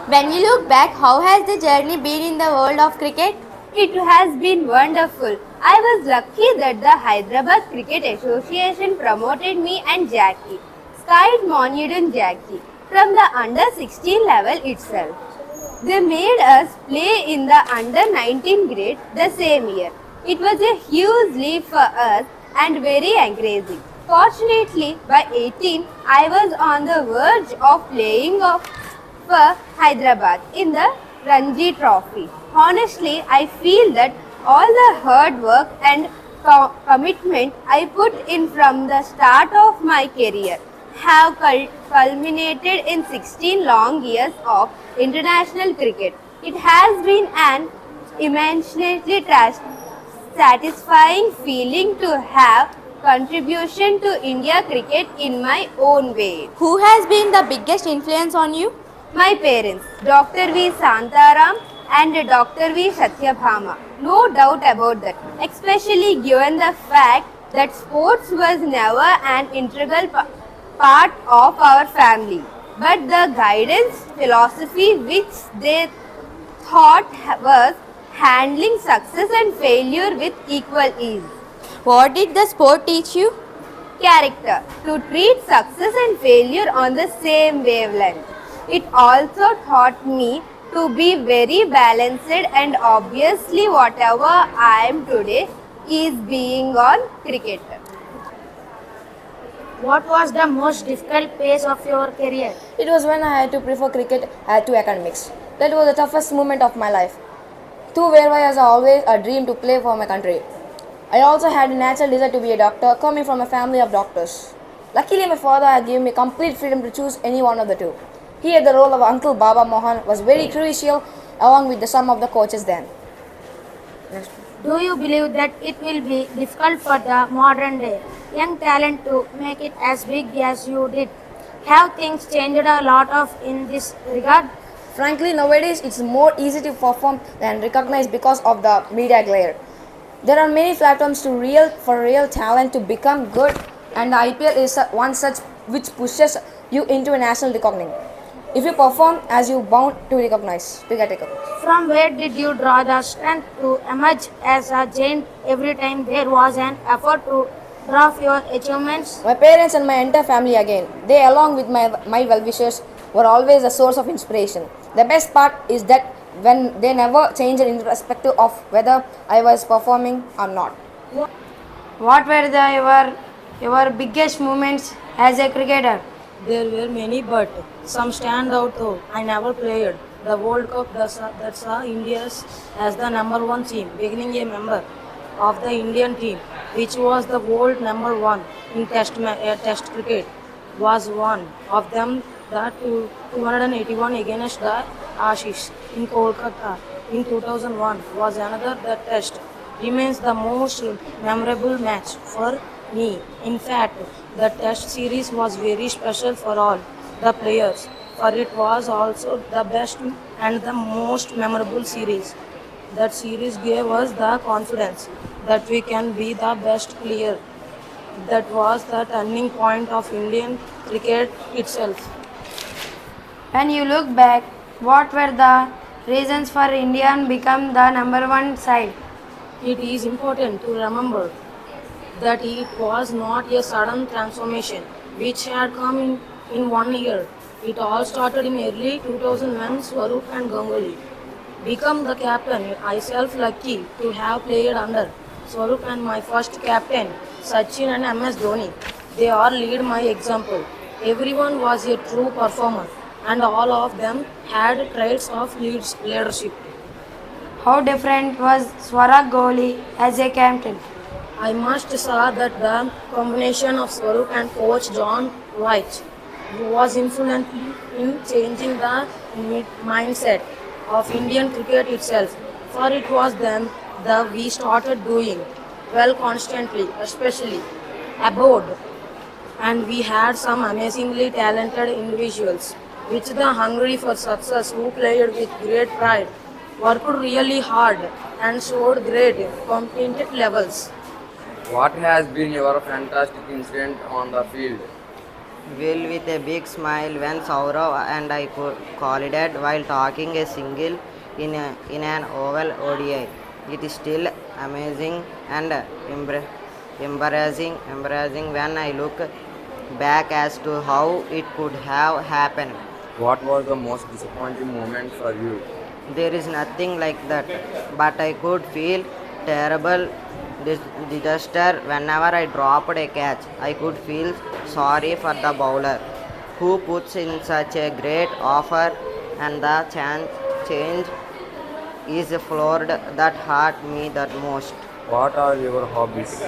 When you look back, how has the journey been in the world of cricket? It has been wonderful. I was lucky that the Hyderabad Cricket Association promoted me and Jackie, Sky's Monudun Jackie, from the under 16 level itself. They made us play in the under 19 grade the same year. It was a huge leap for us and very encouraging. Fortunately, by 18, I was on the verge of playing for Hyderabad in the Ranji Trophy. Honestly, I feel that all the hard work and commitment I put in from the start of my career have culminated in 16 long years of international cricket. It has been an immensely satisfying feeling to have contribution to India cricket in my own way. Who has been the biggest influence on you? My parents, Dr. V. Santaram and Dr. V. Satyabhama. No doubt about that, especially given the fact that sports was never an integral part of our family. But the guidance philosophy which they thought was handling success and failure with equal ease. What did the sport teach you? Character, to treat success and failure on the same wavelength. It also taught me to be very balanced, and obviously whatever I am today is being on cricketer. What was the most difficult phase of your career? It was when I had to prefer cricket to academics. That was the toughest moment of my life. Though where was always a dream to play for my country. I also had a natural desire to be a doctor, coming from a family of doctors. Luckily, my father had given me complete freedom to choose any one of the two. Here, the role of Uncle Baba Mohan was very crucial, along with the some of the coaches then. Next. Do you believe that it will be difficult for the modern day young talent to make it as big as you did? Have things changed a lot of in this regard? Frankly, nowadays it's more easy to perform than recognized because of the media glare. There are many platforms for real talent to become good, and the IPL is one such which pushes you into a national recognition. If you perform as you bound to recognize, to get recognized. From where did you draw the strength to emerge as a giant every time there was an effort to draw your achievements? My parents and my entire family again, they along with my well-wishers were always a source of inspiration. The best part is that when they never changed in perspective of whether I was performing or not. What were your biggest moments as a cricketer? There were many, but some stand out though. I never played the World Cup that saw India as the number one team, beginning a member of the Indian team, which was the world number one in test cricket, was one of them. That 281 against the Ashes in Kolkata in 2001 was another. That test remains the most memorable match for me. In fact, the test series was very special for all the players, for it was also the best and the most memorable series. That series gave us the confidence that we can be the best player. That was the turning point of Indian cricket itself. When you look back, what were the reasons for India to become the number one side? It is important to remember that it was not a sudden transformation which had come in 1 year. It all started in early 2000 when Swaroop and Ganguly become the captain. I felt lucky to have played under Swaroop and my first captain Sachin and MS Dhoni. They all lead my example. Everyone was a true performer and all of them had traits of leadership. How different was Swaraj Kohli as a captain? I must say that the combination of Swaroop and coach John White was influential in changing the mindset of Indian cricket itself. For it was then that we started doing well constantly, especially abroad, and we had some amazingly talented individuals which the hungry for success who played with great pride, worked really hard and showed great competitive levels. What has been your fantastic incident on the field? Will with a big smile when Saurav and I collided while talking a single in an oval ODI. It is still amazing and embarrassing when I look back as to how it could have happened. What was the most disappointing moment for you? There is nothing like that, but I could feel terrible disaster whenever I dropped a catch. I could feel sorry for the bowler who puts in such a great offer and the change is floored that hurt me the most. What are your hobbies?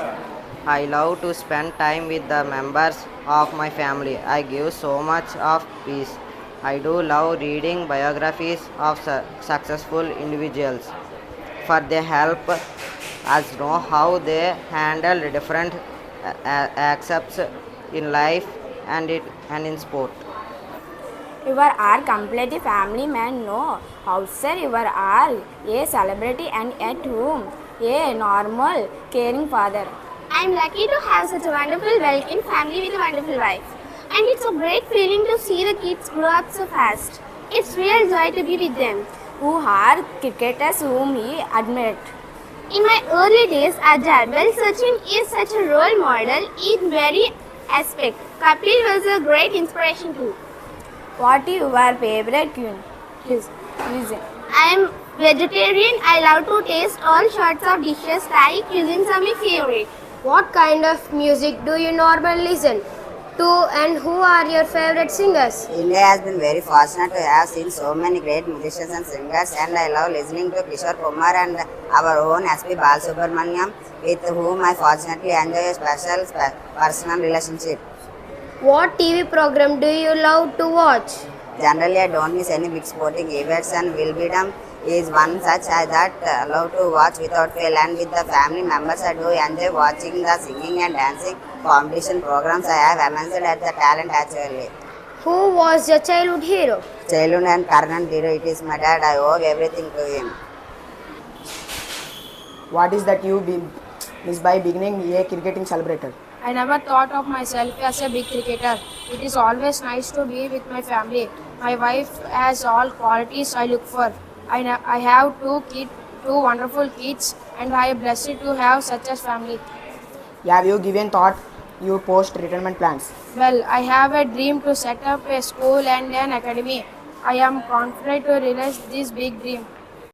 I love to spend time with the members of my family. I give so much of peace. I do love reading biographies of successful individuals for they help us know how they handle different accepts in life and in sport. You are completely family man, no. How sir, you are a celebrity and at home a normal, caring father. I'm lucky to have such a wonderful, welcoming family with a wonderful wife. And it's a great feeling to see the kids grow up so fast. It's real joy to be with them. Who are cricketers whom he admired. In my early days at Jarbel, Sachin is such a role model in very aspect. Kapil was a great inspiration too. What is your favorite cuisine? I am vegetarian. I love to taste all sorts of dishes. Thai cuisines are my favorite. What kind of music do you normally listen to and who are your favorite singers? India has been very fortunate to have seen so many great musicians and singers and I love listening to Kishore Kumar and our own S.P. Balasubramaniam with whom I fortunately enjoy a special personal relationship. What TV program do you love to watch? Generally, I don't miss any big sporting events and Wilbidam is one such that I love to watch without fail and with the family members I do enjoy watching the singing and dancing competition programs. I have amazed at the talent actually. Who was your childhood hero? Childhood and current hero, it is my dad. I owe everything to him. What is that you miss by beginning a cricketing celebrator? I never thought of myself as a big cricketer. It is always nice to be with my family. My wife has all qualities I look for. I have two wonderful kids and I am blessed to have such a family. Have you given thought your post-retirement plans? Well, I have a dream to set up a school and an academy. I am confident to realize this big dream.